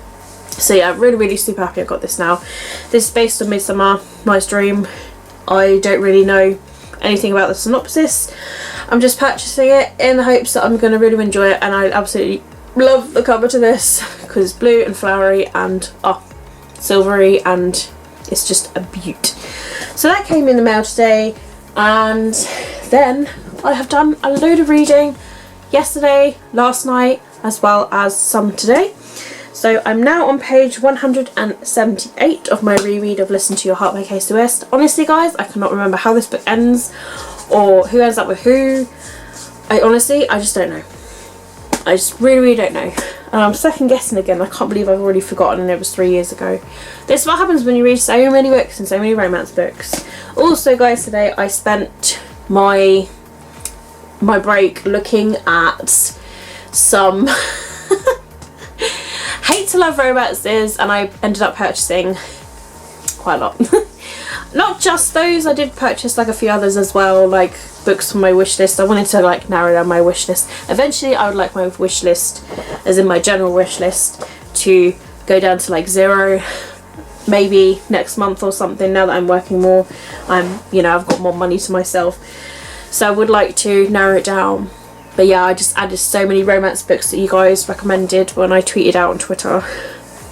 So yeah, really super happy I got this now. This is based on Midsummer Night's Dream. I don't really know anything about the synopsis. I'm just purchasing it in the hopes that I'm going to really enjoy it, and I absolutely love the cover to this because it's blue and flowery and silvery, and it's just a beaut. So that came in the mail today, and then I have done a load of reading yesterday, last night, as well as some today. So I'm now on page 178 of my reread of Listen to Your Heart by Casey West. Honestly guys, I cannot remember how this book ends or who ends up with who. I just don't know. I just really don't know. And I'm second guessing again. I can't believe I've already forgotten, and it was 3 years ago. This is what happens when you read so many books and so many romance books. Also guys, today I spent my break looking at some hate to love romances, and I ended up purchasing quite a lot. Not just those, I did purchase like a few others as well, like books from my wish list. I wanted to like narrow down my wish list. Eventually I would like my wish list, as in my general wish list, to go down to like 0, maybe next month or something. Now that I'm working more, I've got more money to myself, so I would like to narrow it down. But yeah, I just added so many romance books that you guys recommended when I tweeted out on Twitter.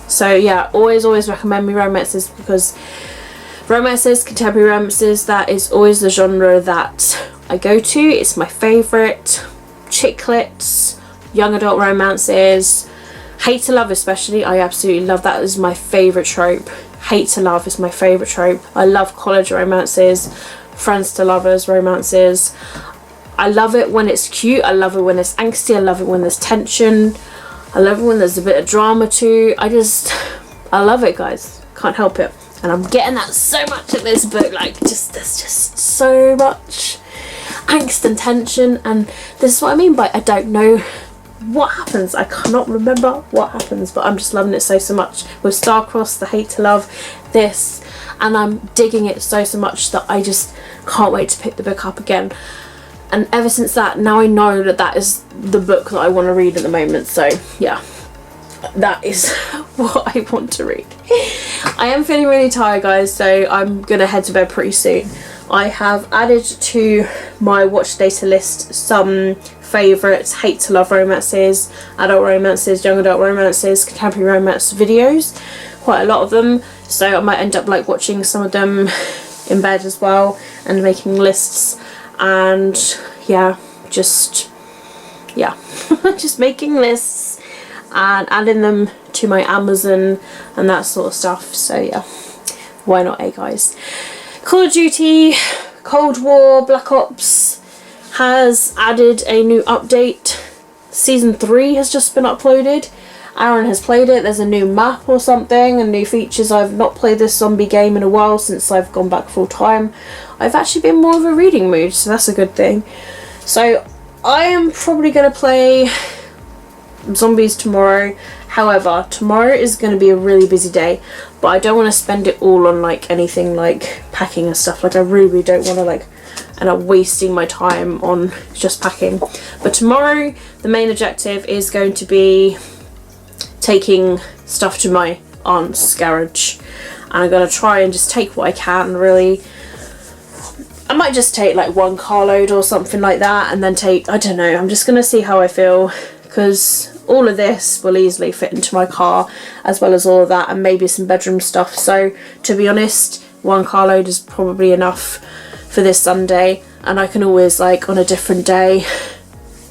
So yeah, always recommend me romances, because romances, contemporary romances, that is always the genre that I go to. It's my favourite. Chick lit, young adult romances, hate to love especially, I absolutely love that. Is my favourite trope. Hate to love is my favourite trope. I love college romances, friends to lovers romances. I love it when it's cute, I love it when it's angsty, I love it when there's tension, I love it when there's a bit of drama too. I love it guys, can't help it. And I'm getting that so much in this book, like there's just so much angst and tension, and this is what I mean by I don't know what happens. I cannot remember what happens, but I'm just loving it so much. With Star-Crossed, the hate to love, this, and I'm digging it so much that I just can't wait to pick the book up again. And ever since that, now I know that that is the book that I want to read at the moment. So yeah, that is what I want to read. I am feeling really tired guys, so I'm gonna head to bed pretty soon. I have added to my watch data list some favourites hate to love romances, adult romances, young adult romances, contemporary romance videos, quite a lot of them, so I might end up like watching some of them in bed as well and making lists. And just making lists and adding them to my Amazon and that sort of stuff. So yeah, why not, guys? Call of Duty Cold War Black Ops has added a new update. Season 3 has just been uploaded. Aaron has played it. There's a new map or something and new features. I've not played this zombie game in a while since I've gone back full time. I've actually been more of a reading mood, so that's a good thing. So I am probably going to play zombies tomorrow. However, tomorrow is going to be a really busy day, but I don't want to spend it all on like anything like packing and stuff. Like I really don't want to like end up wasting my time on just packing. But tomorrow the main objective is going to be taking stuff to my aunt's garage, and I'm going to try and just take what I can really. I might just take like 1 carload or something like that, and then take, I don't know, I'm just going to see how I feel, because all of this will easily fit into my car, as well as all of that, and maybe some bedroom stuff. So to be honest, 1 carload is probably enough for this Sunday, and I can always like on a different day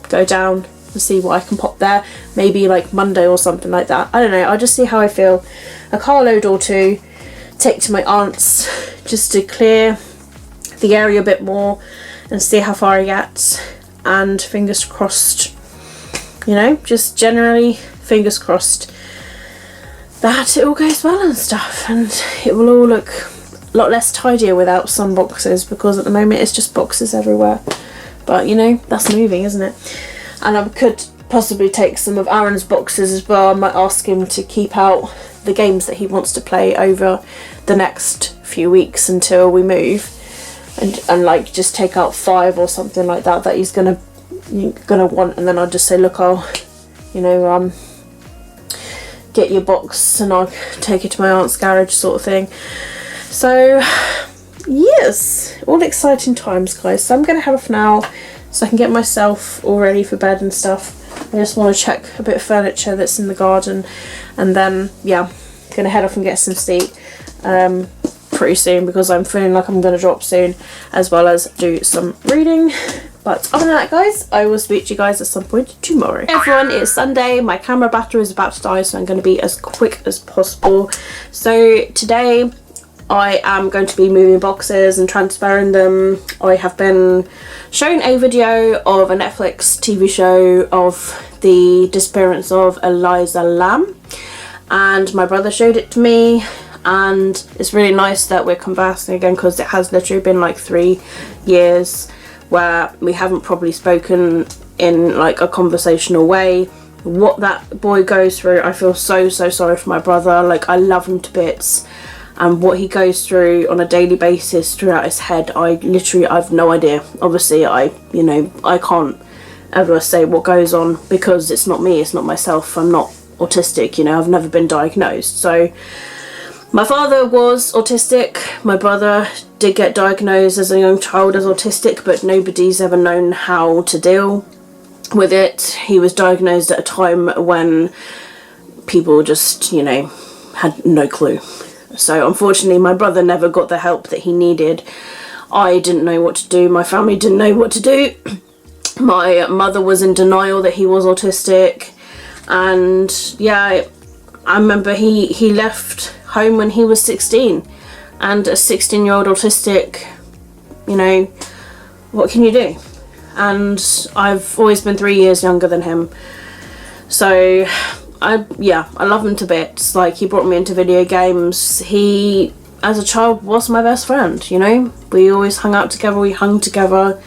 go down and see what I can pop there, maybe like Monday or something like that. I don't know, I'll just see how I feel. A carload or 2, take to my aunt's just to clear the area a bit more and see how far I get, and fingers crossed, you know, just generally fingers crossed that it all goes well and stuff, and it will all look a lot less tidier without some boxes, because at the moment it's just boxes everywhere. But you know, that's moving, isn't it? And I could possibly take some of Aaron's boxes as well. I might ask him to keep out the games that he wants to play over the next few weeks until we move, and like just take out 5 or something like that he's gonna want, and then I'll just say, look, I'll, you know, get your box and I'll take it to my aunt's garage, sort of thing. So yes, all exciting times, guys. So I'm gonna head off now so I can get myself all ready for bed and stuff. I just want to check a bit of furniture that's in the garden, and then yeah, gonna head off and get some sleep pretty soon, because I'm feeling like I'm gonna drop soon, as well as do some reading. But other than that, guys, I will speak to you guys at some point tomorrow. Hey everyone, it's Sunday. My camera battery is about to die, so I'm going to be as quick as possible. So today I am going to be moving boxes and transferring them. I have been shown a video of a Netflix TV show of the disappearance of Eliza Lamb, and my brother showed it to me, and it's really nice that we're conversing again, because it has literally been like 3 years where we haven't probably spoken in like a conversational way. What that boy goes through, I feel so sorry for my brother. Like, I love him to bits, and what he goes through on a daily basis throughout his head, I've no idea. Obviously I can't ever say what goes on, because it's not me, it's not myself, I'm not autistic, you know, I've never been diagnosed. So my father was autistic, my brother did get diagnosed as a young child as autistic, but nobody's ever known how to deal with it. He was diagnosed at a time when people just, you know, had no clue. So unfortunately my brother never got the help that he needed. I didn't know what to do, my family didn't know what to do. My mother was in denial that he was autistic, and yeah, I remember he left home when he was 16, and a 16-year-old autistic, you know, what can you do? And I've always been 3 years younger than him, so I love him to bits. Like, he brought me into video games. He, as a child, was my best friend, you know. We always hung out together, we hung together.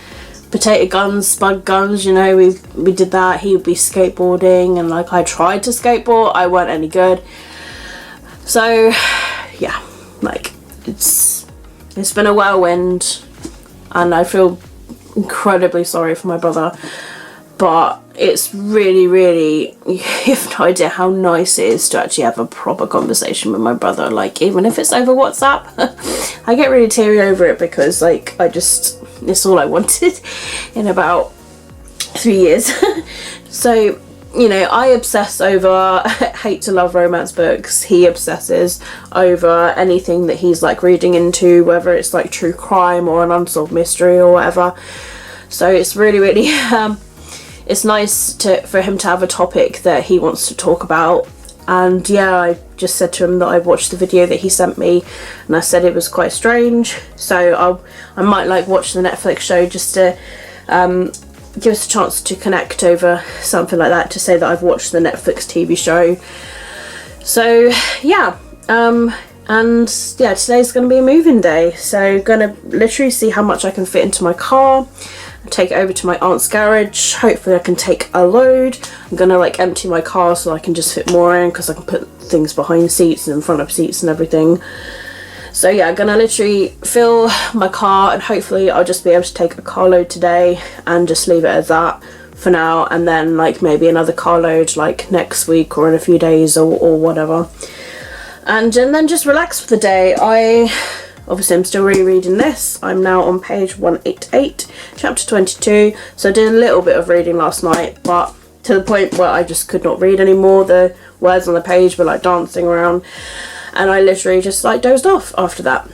Potato guns, spud guns, you know, we did that. He would be skateboarding, and like, I tried to skateboard, I weren't any good. So yeah, like, it's been a whirlwind, and I feel incredibly sorry for my brother, but it's really, you have no idea how nice it is to actually have a proper conversation with my brother. Like, even if it's over WhatsApp, I get really teary over it, because like, it's all I wanted in about 3 years. So, you know, I obsess over hate to love romance books. He obsesses over anything that he's like reading into, whether it's like true crime or an unsolved mystery or whatever. So it's really it's nice for him to have a topic that he wants to talk about. And yeah, I just said to him that I watched the video that he sent me, and I said it was quite strange, so I might like watch the Netflix show just to give us a chance to connect over something like that, to say that I've watched the Netflix TV show. So yeah, and yeah, today's going to be a moving day, so gonna literally see how much I can fit into my car, take it over to my aunt's garage. Hopefully I can take a load. I'm gonna like empty my car so I can just fit more in, because I can put things behind seats and in front of seats and everything. So yeah, I'm gonna literally fill my car, and hopefully I'll just be able to take a carload today and just leave it as that for now, and then like maybe another carload like next week or in a few days or whatever, and then just relax for the day. Obviously I'm still rereading this. I'm now on page 188, chapter 22. So I did a little bit of reading last night, but to the point where I just could not read anymore. The words on the page were like dancing around, and I literally just like dozed off after that.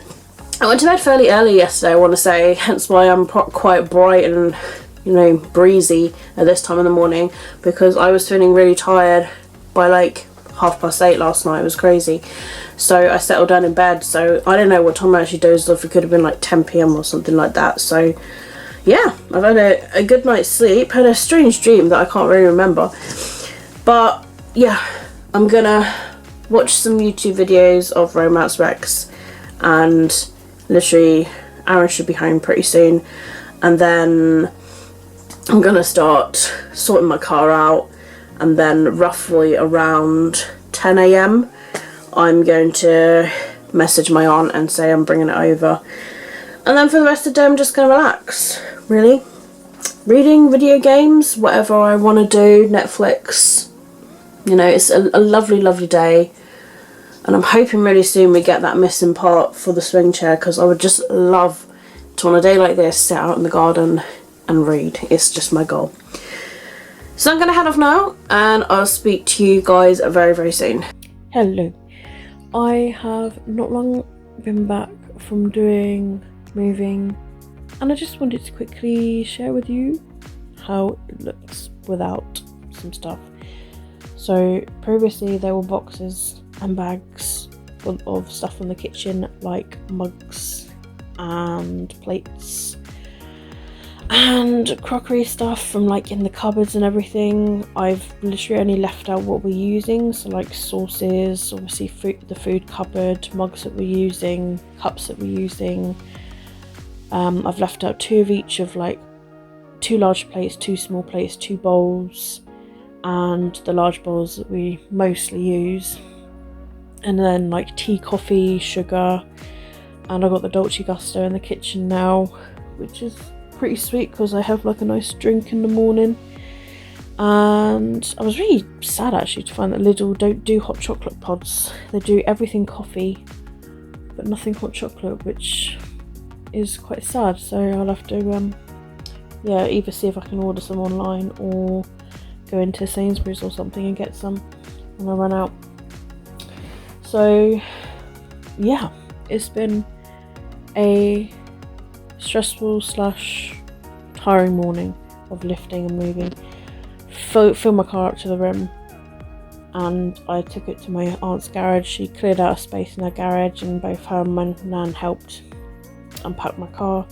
I went to bed fairly early yesterday, I want to say, hence why I'm quite bright and, you know, breezy at this time in the morning, because I was feeling really tired by like 8:30 last night. It was crazy. So I settled down in bed, so I don't know what time I actually dozed off. It could have been like 10 p.m. or something like that. So yeah, I've had a good night's sleep. Had a strange dream that I can't really remember, but yeah, I'm gonna watch some YouTube videos of Romance Rex, and literally Aaron should be home pretty soon, and then I'm gonna start sorting my car out, and then roughly around 10 a.m. I'm going to message my aunt and say I'm bringing it over, and then for the rest of the day I'm just gonna relax, really. Reading, video games, whatever I want to do, Netflix. You know, it's a lovely, lovely day, and I'm hoping really soon we get that missing part for the swing chair, because I would just love to, on a day like this, sit out in the garden and read. It's just my goal. So I'm going to head off now, and I'll speak to you guys very, very soon. Hello. I have not long been back from doing moving, and I just wanted to quickly share with you how it looks without some stuff. So previously there were boxes and bags of stuff from the kitchen, like mugs and plates and crockery stuff from like in the cupboards and everything. I've literally only left out what we're using, so like sauces, obviously the food cupboard, mugs that we're using, cups that we're using. I've left out 2 of each of like 2 large plates, 2 small plates, 2 bowls, and the large bowls that we mostly use, and then like tea, coffee, sugar, and I've got the Dolce Gusto in the kitchen now, which is pretty sweet because I have like a nice drink in the morning. And I was really sad actually to find that Lidl don't do hot chocolate pods. They do everything coffee but nothing hot chocolate, which is quite sad. So I'll have to yeah, either see if I can order some online or go into Sainsbury's or something and get some when I run out. So yeah, it's been a stressful / tiring morning of lifting and moving. Filled my car up to the rim, and I took it to my aunt's garage. She cleared out a space in her garage, and both her and my nan helped unpack my car.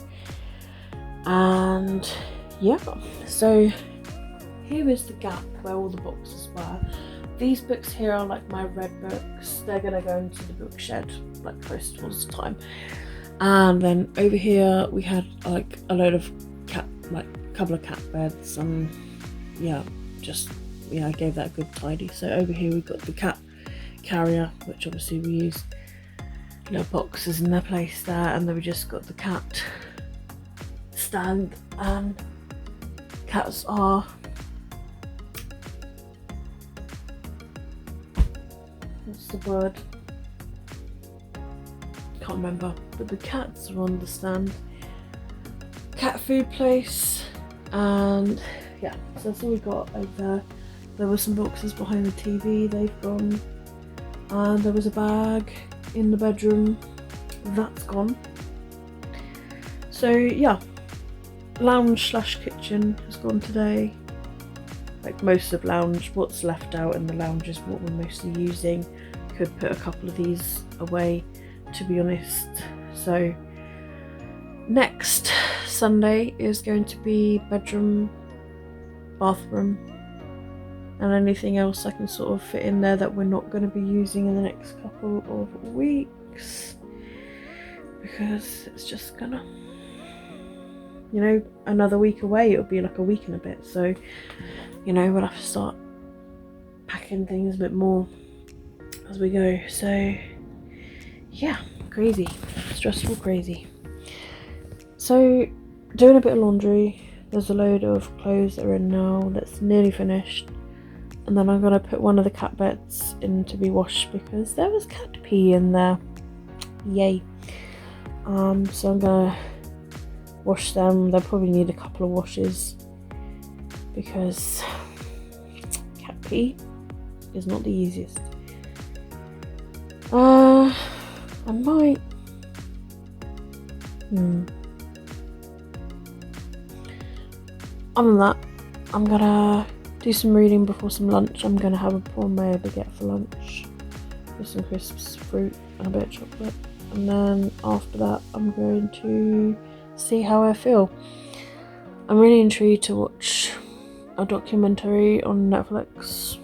And yeah, so here is the gap where all the boxes were. These books here are like my red books. They're gonna go into the book shed like close towards the time. And then over here we had like a load of couple of cat beds, and yeah, I gave that a good tidy. So over here we've got the cat carrier, which obviously we use little boxes in their place there, and then we just got the cat stand, and cats are what's the word? Can't remember, but the cats are on the stand. Cat food place, and yeah, so that's all we got over there. There were some boxes behind the TV, they've gone, and there was a bag in the bedroom, that's gone. So yeah, lounge / kitchen has gone today. Like most of lounge, what's left out in the lounge is what we're mostly using. Could put a couple of these away, to be honest. So next Sunday is going to be bedroom, bathroom, and anything else I can sort of fit in there that we're not going to be using in the next couple of weeks, because it's just gonna you know, another week away. It'll be like a week and a bit, so, you know, we'll have to start packing things a bit more as we go. So yeah, crazy, stressful, crazy. So doing a bit of laundry. There's a load of clothes that are in now that's nearly finished, and then I'm gonna put one of the cat beds in to be washed because there was cat pee in there. Yay. So I'm gonna wash them. They'll probably need a couple of washes because cat pee is not the easiest. I might other than that, I'm gonna do some reading before some lunch. I'm gonna have a prawn mayo baguette for lunch with some crisps, fruit and a bit of chocolate, and then after that I'm going to see how I feel. I'm really intrigued to watch a documentary on Netflix.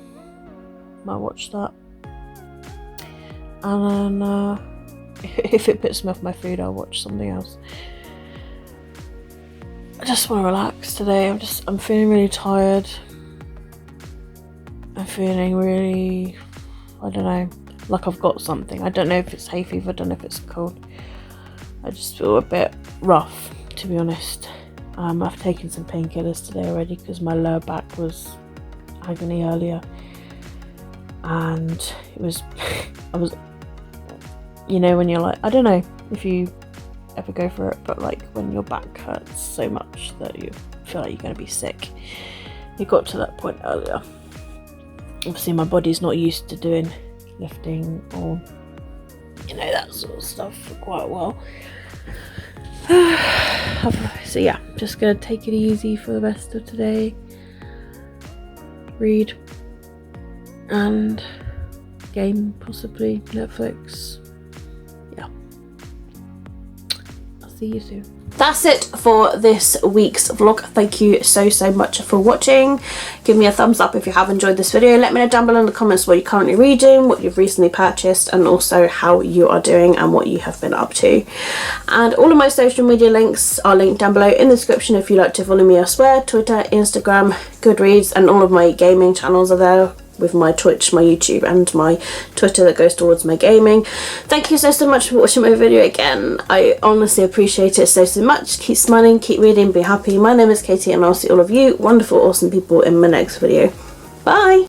Might watch that, and then if it puts me off my food, I'll watch something else. I just want to relax today. I'm feeling really tired. I'm feeling really, I don't know, like I've got something. I don't know if it's hay fever, I don't know if it's cold. I just feel a bit rough, to be honest. I've taken some painkillers today already because my lower back was agony earlier. And it was, you know, when you're like, I don't know if you ever go for it, but like when your back hurts so much that you feel like you're going to be sick. It got to that point earlier. Obviously my body's not used to doing lifting or, you know, that sort of stuff for quite a while. So yeah, just going to take it easy for the rest of today. Read and game, possibly Netflix. Yeah, I'll see you soon. That's it for this week's vlog. Thank you so much for watching. Give me a thumbs up if you have enjoyed this video. Let me know down below in the comments what you're currently reading, what you've recently purchased, and also how you are doing and what you have been up to. And all of my social media links are linked down below in the description if you'd like to follow me elsewhere. Twitter, Instagram, Goodreads, and all of my gaming channels are there, with my Twitch, my YouTube, and my Twitter that goes towards my gaming. Thank you so much for watching my video again. I honestly appreciate it so much. Keep smiling, keep reading, be happy. My name is Katie, and I'll see all of you wonderful, awesome people in my next video. Bye!